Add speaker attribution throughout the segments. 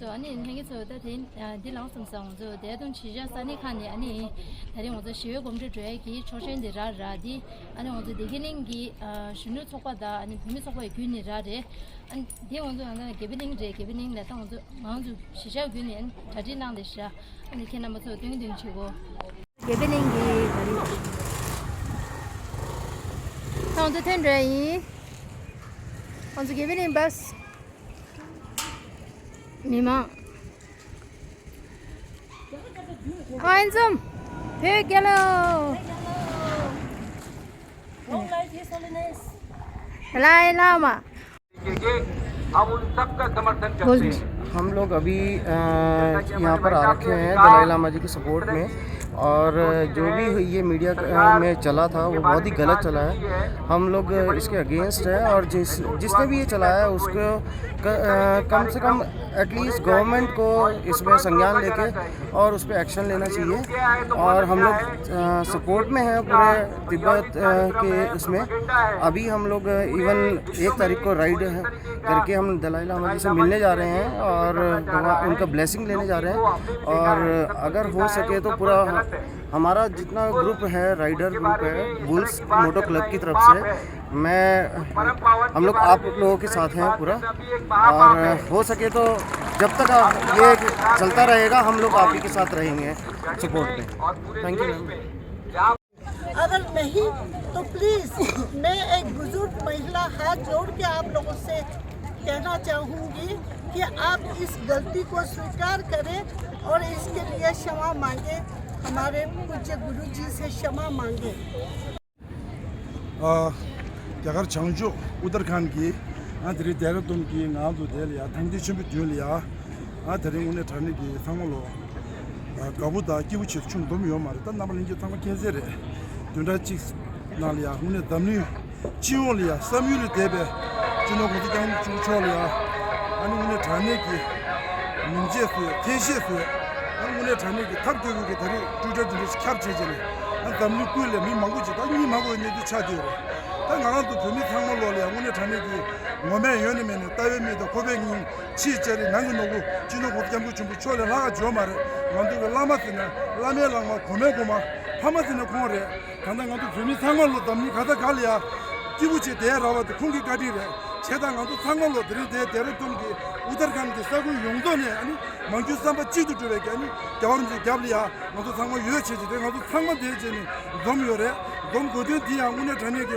Speaker 1: so ani ngi so da tin di lang song song zo de dong chi ja sa ni khan ni ani da ring zo shiwe gom de zhe gi cho shen de ra ra di ani wo zo de ning gi shunu chokwa da ani mi chokwa gyu ni ra de an de wo zo na ge bi ning la tang zo mang zo shi ja gyu ni an ta ji nang de sha ani ken na mo zo ding ding chi go ge bi ning gi tang zo ten zhe yi on zo ge bi ning bus 미마 한숨 베gello लाई लामा
Speaker 2: हम लोग अभी यहाँ पर आ रखे हैं दलाई लामा जी के support में और जो भी ये मीडिया में चला था वो बहुत ही गलत चला है। हम लोग इसके अगेंस्ट है और जिसने भी ये चलाया है उसको कम से कम एटलीस्ट गवर्नमेंट को इसमें संज्ञान लेके और उस पर एक्शन लेना चाहिए। और हम लोग सपोर्ट में हैं पूरे तिब्बत के इसमें। अभी हम लोग इवन 1 तारीख को राइड करके हम दलाई लामा जी से मिलने जा रहे हैं और उनका ब्लेसिंग लेने जा रहे हैं। और अगर हो सके तो पूरा हमारा जितना ग्रुप है राइडर ग्रुप है बुल्स मोटो क्लब की तरफ से हम लोग आप लोगों के साथ हैं पूरा। और हो सके तो जब तक ये चलता रहेगा हम लोग आप ही के साथ रहेंगे सपोर्ट में। Thank you ma'am.
Speaker 3: अगर नहीं तो प्लीज़ मैं एक बुजुर्ग महिला हाथ जोड़ के आप लोगों से कहना चाहूँगी कि आप इस गलती को स्वीकार करें और इसके लिए क्षमा मांगे, हमारे पूज्य गुरु जी से क्षमा मांगे।
Speaker 4: अगर चांजो उधर खान की तेरी देहरादून की नाम तो दे लिया ठंडी चुप दे लिया तेरे उन्हें ठंडी की संगलो कबूता की वो चिप चुन तुम यो मारे तब ना बनेंगे तब कैसे रे दुनिया चिक्स ना लिया उन्हें दमनी चियों लिया समूल देबे जिन्हों को दिखाएं चुचो लिया अनु उन्हें ठंडी की निंजे से तेज़े से अनु उन्हें ठंडी की थक देवी के तेरे चुचो जिन्हें क्या चीज़ें अनु दमनी कोई ले मी मांगो चिता मी मांगो इन्हें तो चाह दियो 나랑도 범위 상을 놀려 오늘 저녁에 몸에 연이면 따위미도 고백이 치절이 남는 거고 진호 고jam부 좀 초래 나가 줘 말해 만두가 라마스나 라메랑마 고메고마 파마스나 공어래 간당도 범위 상을로 담니 가다 갈이야 기부치 대라와도 공기까지래 제당도 상을로 들이대 대를 돈기 우더간데 싸고 용도네 아니 만주 삼바 찌도 줘야게 아니 겨울지 갑리야 모두 상을 유치지 내가도 상만 되지니 너무 요래 너무 고대 뒤야 오늘 저녁에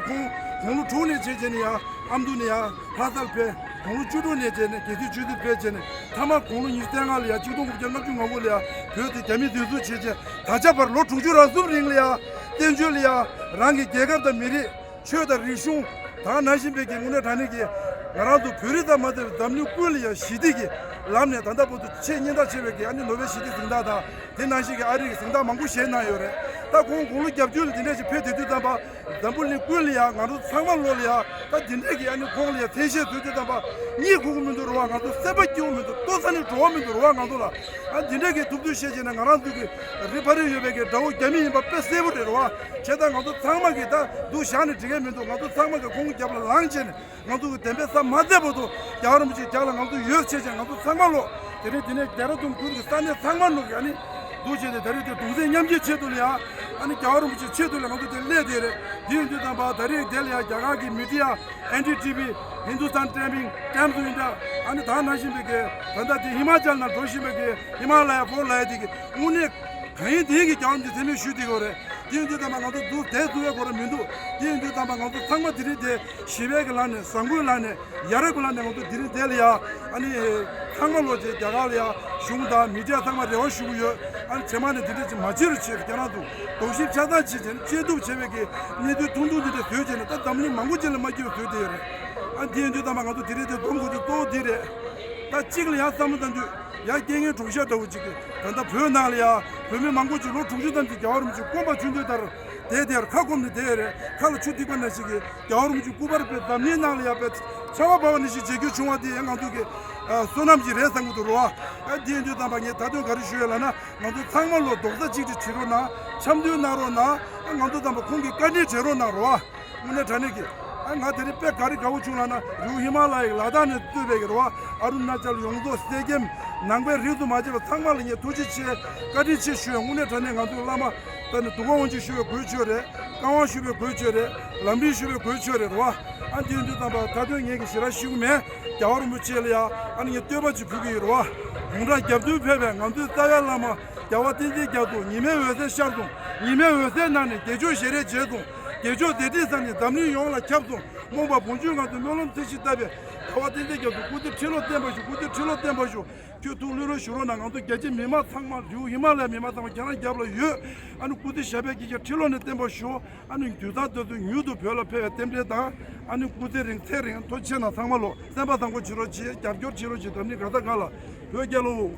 Speaker 4: 공루 좋은 제전이야 암두니야 하달페 공루 주도네 제네 계디 주도 배제네 타마 공루 이스탱알이야 지도 국정나 좀 가볼이야 그것도 재미 들도 제제 다잡아 로 중주라 좀링이야 땡줄이야 랑이 개갑다 미리 최다 리숑 다 나신베게 오늘 다니게 나라도 별이다 마들 담류 꿀이야 시디기 람네 단다보도 체년다 제베게 아니 노베 시디 등다다 대나시게 아리게 등다 망고 셴나요래 다 공루 겹줄 디네지 페데드다 봐 담불리 꿀이야 나도 상만로리야 다 딘데기 아니 공리야 대시에 되다 봐니 구구면도 와 가도 세바기 오면도 또 산을 좋아면도 와 가도라 아 딘데기 둡두 셰제나 나라도 리파리 요베게 다오 개미 바 빼세버려 와 제가 가도 상마게 다 두샤는 지게면도 가도 상마게 공 잡을 랑제네 나도 덴베사 맞대보도 야름지 자랑 가도 유역체제 가도 상말로 데레데네 데라돈 구르게 산에 상만로 아니 도제데 데레데 도제 냠제 체돌이야 아니 겨울무지 체돌을 가도 될래데레 디운데다 바 다리 될야 자가기 미디어 NDTV 힌두스탄 트래밍 템스인다 아니 다 나신베게 반다디 히마찰나 도시베게 히말라야 폴라야디게 우네 가이 되게 겨울무지 되면 슈디고래 디운데다 나도 두 대두에 거를 민도 디운데다 나도 상마 드리데 시베글라네 상구라네 야르글라네 나도 드리데리아 아니 상말로지 자갈이야 슝다 미디어 상마 레오슈고요 아니 제만에 드리지 마지를 치잖아도 도시 차다치 제도 제베게 니도 돈도들이 되잖아 딱 담니 망고질을 마기로 되대요 안 디운데다 나도 드리데 돈고도 또 드리 다 찍을야 삼던데 야 갱에 조셔도 지금 간다 표현하려 표면 망고지로 중주던지 겨울음지 꼬바 준대다를 대대를 가고는 대래 칼로 추디고 나시기 겨울음지 꼬바를 뺐다 미나리 앞에 차와바원이시 제교 중화디 양한두게 소남지 레상구도 와 디엔도 담방에 다도 가르슈엘라나 나도 상말로 독자 지지 치로나 참도 나로나 나도 담바 공기까지 제로나로 와 문에 다니기 나들이 백 가리 가고 중하나 루 히말라야 라다네 뜨베게로 와 아룬나찰 용도 세겜 낭베 리도 마지막 상말이 도지치 까지치 쉬어 운에 전에 가도 라마 단 두고원지 쉬어 보여줘래 강원 쉬어 보여줘래 람비 쉬어 보여줘래 와 안디운도 다 다들 얘기 싫어 쉬우면 겨울 묻지려야 아니 뛰어버지 그게로 와 문라 겹도 배배 감도 따야라마 겨와딘지 겨도 님의 외세 샤도 님의 외세 나는 대조 시래 제도 대조 대대산이 담리 용라 캡도 뭐바 본중가도 물론 뜻이다베 겨와딘지 겨도 구들 칠로 땜버주 구들 칠로 땜버주 교통으로 쉬러 나가도 개지 미마 상마 류 히말라야 미마 상마 견한 겹로 유 아니 구들 샤베기 칠로네 땜버쇼 아니 교다도 뉴도 별로 배 땜데다 아니 구들링 테링 도치나 상말로 셈바당고 지로지 겹겨 지로지 담니 가다 갈라 요게로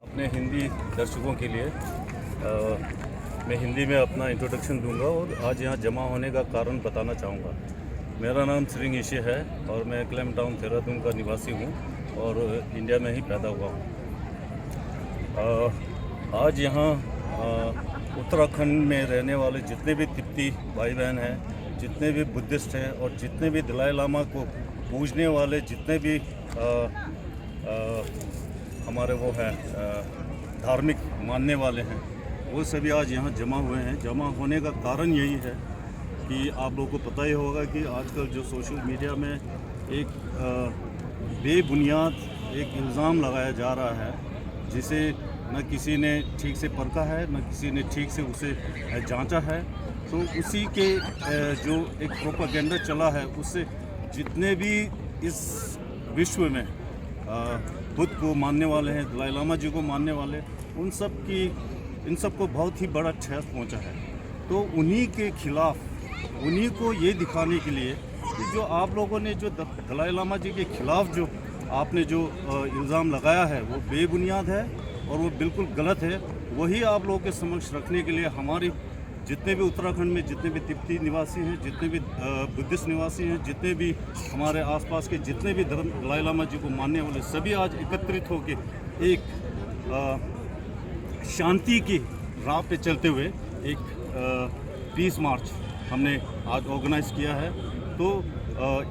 Speaker 5: अपने हिंदी दर्शकों के लिए मैं हिंदी में अपना इंट्रोडक्शन दूंगा और आज यहाँ जमा होने का कारण बताना चाहूँगा। मेरा नाम श्रिंग ईशे है और मैं क्लेम टाउन देहरादून का निवासी हूँ और इंडिया में ही पैदा हुआ हूँ। आज यहाँ उत्तराखंड में रहने वाले जितने भी तिब्बती भाई बहन हैं, जितने भी बुद्धिस्ट हैं और जितने भी दलाई लामा को पूजने वाले जितने भी हमारे वो हैं धार्मिक मानने वाले हैं, वो सभी आज यहाँ जमा हुए हैं। जमा होने का कारण यही है कि आप लोगों को पता ही होगा कि आजकल जो सोशल मीडिया में एक बेबुनियाद एक इल्ज़ाम लगाया जा रहा है जिसे न किसी ने ठीक से परखा है, न किसी ने ठीक से उसे जांचा है। तो उसी के जो एक प्रोपेगेंडा चला है, उससे जितने भी इस विश्व में बुद्ध को मानने वाले हैं, दलाई लामा जी को मानने वाले, इन सब को बहुत ही बड़ा ठेस पहुंचा है। तो उन्हीं के खिलाफ, उन्हीं को ये दिखाने के लिए कि जो आप लोगों ने जो दलाई लामा जी के खिलाफ जो आपने जो इल्ज़ाम लगाया है वो बेबुनियाद है और वो बिल्कुल गलत है। वही आप लोगों के समक्ष रखने के लिए हमारी जितने भी उत्तराखंड में जितने भी तिब्बती निवासी हैं, जितने भी बुद्धिस्ट निवासी हैं, जितने भी हमारे आसपास के जितने भी धर्म दलाई लामा जी को मानने वाले सभी आज एकत्रित होकर एक शांति की राह पे चलते हुए एक पीस मार्च हमने आज ऑर्गेनाइज किया है। तो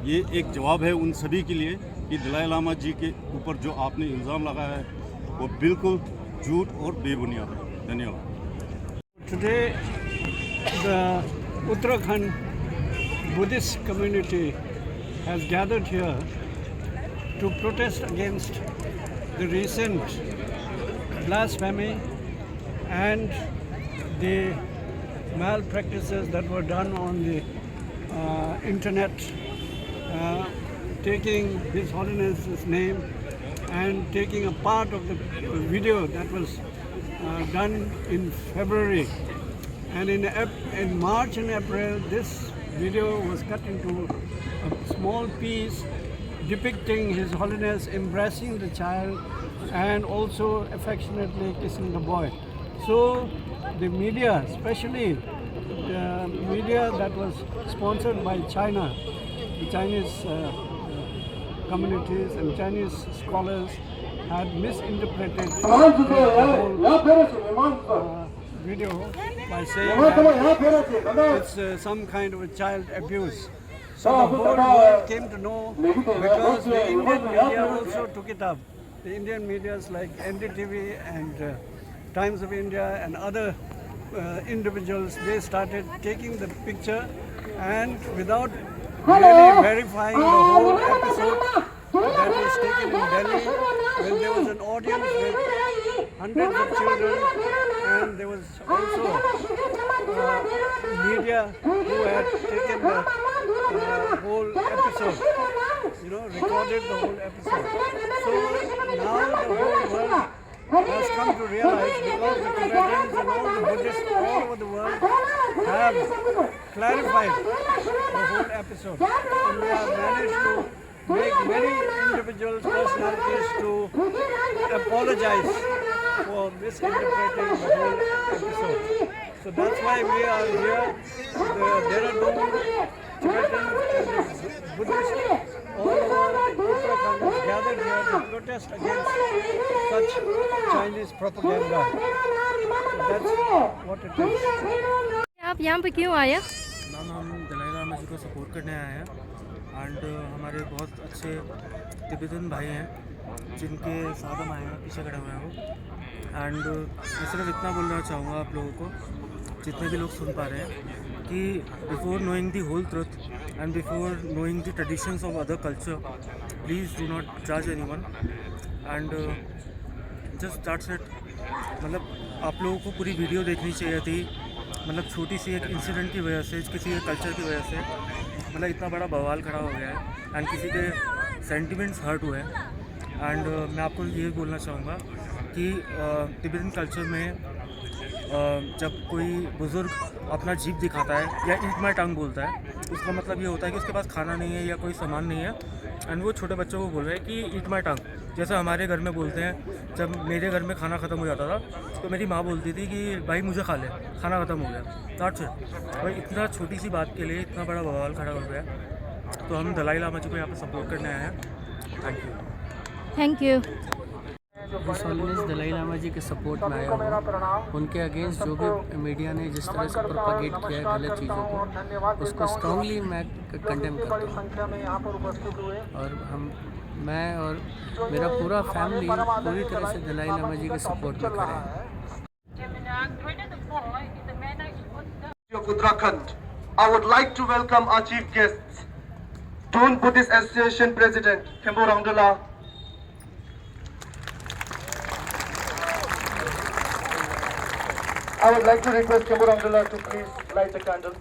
Speaker 5: ये एक जवाब है उन सभी के लिए कि दलाई लामा जी के ऊपर जो आपने इल्ज़ाम लगाया है वो बिल्कुल झूठ और बेबुनियाद है। धन्यवाद।
Speaker 6: Today, the Uttarakhand Buddhist community has gathered here to protest against the recent blasphemy and the malpractices that were done on the internet, taking His Holiness's name and taking a part of the video that was done in February, and in March and April this video was cut into a small piece depicting His Holiness embracing the child and also affectionately kissing the boy. So the media, especially the media that was sponsored by China, the Chinese communities and Chinese scholars had misinterpreted the whole video by saying that it's some kind of a child abuse. So the whole world came to know because the Indian media also took it up. The Indian medias like NDTV and Times of India and other individuals, they started taking the picture and without really verifying the whole episode that was taken in Delhi, when there was an audience with hundreds of children, and there was also media who had taken the whole episode, recorded the whole episode. So now the whole world has come to realize, because the Tibetans and all the Buddhists all over the world have clarified the whole episode, and we have managed to make many individuals, personalities to apologize for misinterpreting the whole episode. So that's why we are here. There are no Tibetans and Buddhists all over Uttarakhand is gathered here to protest against such Chinese propaganda. So that's what it is.
Speaker 1: आप यहाँ पे क्यों आए?
Speaker 7: Ma'am हम दलाई लामा जी को support करने आए हैं एंड हमारे बहुत अच्छे तिब्बतन भाई हैं जिनके साथ हम आए हैं, पीछे खड़े हुए हैं वो। एंड मैं सिर्फ इतना बोलना चाहूँगा आप लोगों को, जितने भी लोग सुन पा रहे हैं, कि before knowing the whole truth and before knowing the traditions of other culture, please do not जज anyone and just that's it. मतलब आप लोगों को पूरी वीडियो देखनी चाहिए थी। मतलब छोटी सी एक इंसिडेंट की वजह से, किसी एक कल्चर की वजह से मतलब इतना बड़ा बवाल खड़ा हो गया है एंड किसी के सेंटिमेंट्स हर्ट हुए हैं। एंड मैं आपको ये बोलना चाहूँगा कि तिब्बतन कल्चर में जब कोई बुज़ुर्ग अपना जीभ दिखाता है या ईट माई टंग बोलता है, उसका मतलब ये होता है कि उसके पास खाना नहीं है या कोई सामान नहीं है। एंड वो छोटे बच्चों को बोल रहे हैं कि ईट माई टंग, जैसे हमारे घर में बोलते हैं। जब मेरे घर में खाना ख़त्म हो जाता था तो मेरी माँ बोलती थी कि भाई मुझे खा ले, खाना ख़त्म हो गया। That's it. और इतना छोटी सी बात के लिए इतना बड़ा बवाल खड़ा हो गया, तो हम दलाई लामा जी को यहाँ पर सपोर्ट करने आए हैं। Thank you.
Speaker 1: Thank you.
Speaker 8: His holiness Dalai Lama ji के सपोर्ट में आया हूँ। उनके अगेंस्ट जो भी मीडिया ने जिस तरह से प्रोपागेट किया है गलत चीज़ों को, उसको स्ट्रांगली मैं कंडेम करता हूँ। और मैं और मेरा पूरा फैमिली पूरी तरह से दलाई लामा जी के सपोर्ट में खड़े हैं।
Speaker 9: Of Uttarakhand, I would like to welcome our chief guests, Thun Buddhist Association President Khembo Rangdala, I would like to request Khembo Rangdala to please light the candle.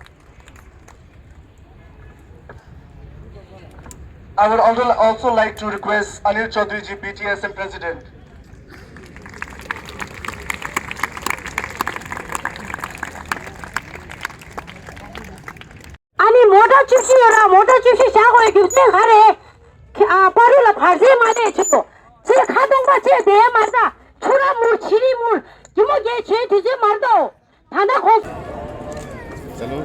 Speaker 9: I would also like to request Anil Chaudhary ji, PTSM President.
Speaker 10: आणि मोठा चिप्सी होला, मोठा चिप्सी शाक होय किवते खारे पारीला फारसे माने छितो से खादंगा से दे मारदा छुरा मुर छिरी मुर जिमो जे छे तुझे मार दो थाना खो।
Speaker 2: चलो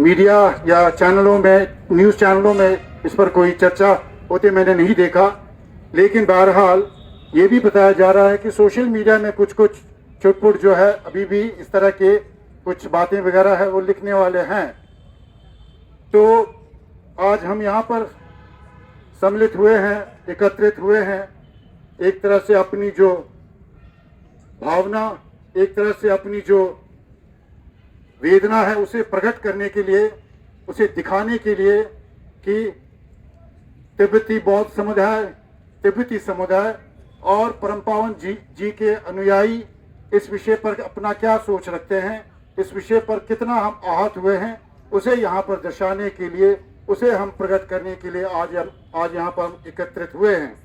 Speaker 11: मीडिया या चैनलों में, न्यूज़ चैनलों में इस पर कोई चर्चा होते मैंने नहीं देखा, लेकिन बहरहाल ये भी बताया जा रहा है कि सोशल मीडिया में कुछ चुटपुट जो है अभी भी इस तरह के कुछ बातें वगैरह है वो लिखने वाले हैं। तो आज हम यहाँ पर सम्मिलित हुए हैं, एकत्रित हुए हैं, एक तरह से अपनी जो भावना, एक तरह से अपनी जो वेदना है उसे प्रकट करने के लिए, उसे दिखाने के लिए कि तिब्बती बौद्ध समुदाय, तिब्बती समुदाय और परम पावन जी के अनुयायी इस विषय पर अपना क्या सोच रखते हैं, इस विषय पर कितना हम आहत हुए हैं, उसे यहाँ पर दर्शाने के लिए, उसे हम प्रकट करने के लिए आज यहाँ पर हम एकत्रित हुए हैं।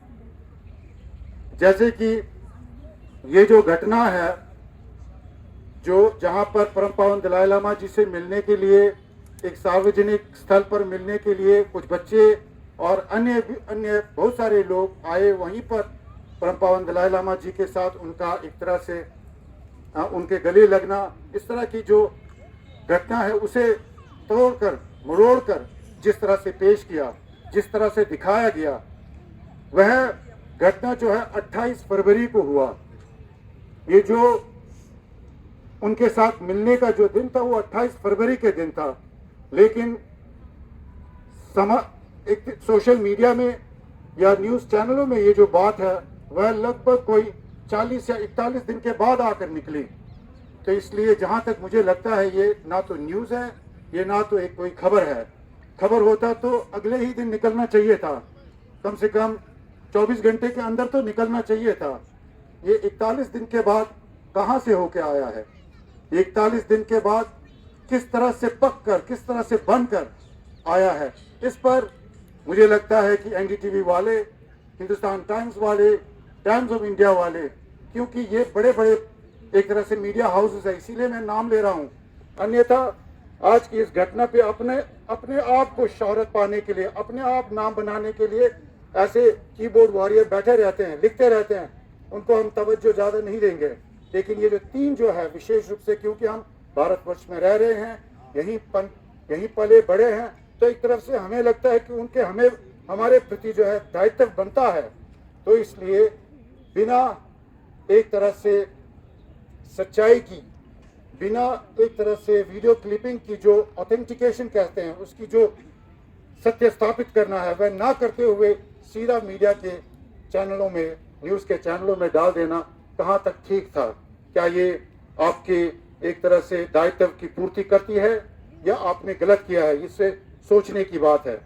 Speaker 11: जैसे कि ये जो घटना है, जो जहाँ पर परम पावन दलाई लामा जी से मिलने के लिए, एक सार्वजनिक स्थल पर मिलने के लिए कुछ बच्चे और अन्य बहुत सारे लोग आए, वहीं पर परम पावन दलाई लामा जी के साथ उनका एक तरह से उनके गले लगना, इस तरह की जो घटना है उसे तोड़कर मरोड़कर जिस तरह से पेश किया, जिस तरह से दिखाया गया, वह घटना जो है 28 फरवरी को हुआ। ये जो उनके साथ मिलने का जो दिन था वो 28 फरवरी के दिन था, लेकिन एक सोशल मीडिया में या न्यूज़ चैनलों में ये जो बात है वह लगभग कोई 40 या 41 दिन के बाद आकर निकली। तो इसलिए जहाँ तक मुझे लगता है ये ना तो न्यूज़ है, ये ना तो एक कोई खबर है। खबर होता तो अगले ही दिन निकलना चाहिए था, कम से कम 24 घंटे के अंदर तो निकलना चाहिए था। ये 41 दिन के बाद कहाँ से होके आया है? 41 दिन के बाद किस तरह से पक कर, किस तरह से बनकर आया है? इस पर मुझे लगता है कि एनडीटीवी वाले, हिंदुस्तान टाइम्स वाले, टाइम्स ऑफ इंडिया वाले, क्योंकि ये बड़े बड़े एक तरह से मीडिया हाउसेस है, इसीलिए मैं नाम ले रहा हूँ। अन्यथा आज की इस घटना पे अपने आप को शोहरत पाने के लिए, अपने आप नाम बनाने के लिए ऐसे कीबोर्ड वॉरियर बैठे रहते हैं, लिखते रहते हैं, उनको हम तवज्जो ज़्यादा नहीं देंगे। लेकिन ये जो तीन जो है, विशेष रूप से क्योंकि हम भारतवर्ष में रह रहे हैं, यहीं पले बड़े हैं, तो एक तरफ से हमें लगता है कि उनके हमारे प्रति जो है दायित्व बनता है। तो इसलिए बिना एक तरह से सच्चाई की, बिना एक तरह से वीडियो क्लिपिंग की, जो ऑथेंटिकेशन कहते हैं, उसकी जो सत्य स्थापित करना है वह ना करते हुए सीधा मीडिया के चैनलों में, न्यूज़ के चैनलों में डाल देना कहाँ तक ठीक था? क्या ये आपके एक तरह से दायित्व की पूर्ति करती है या आपने गलत किया है? इससे सोचने की बात है।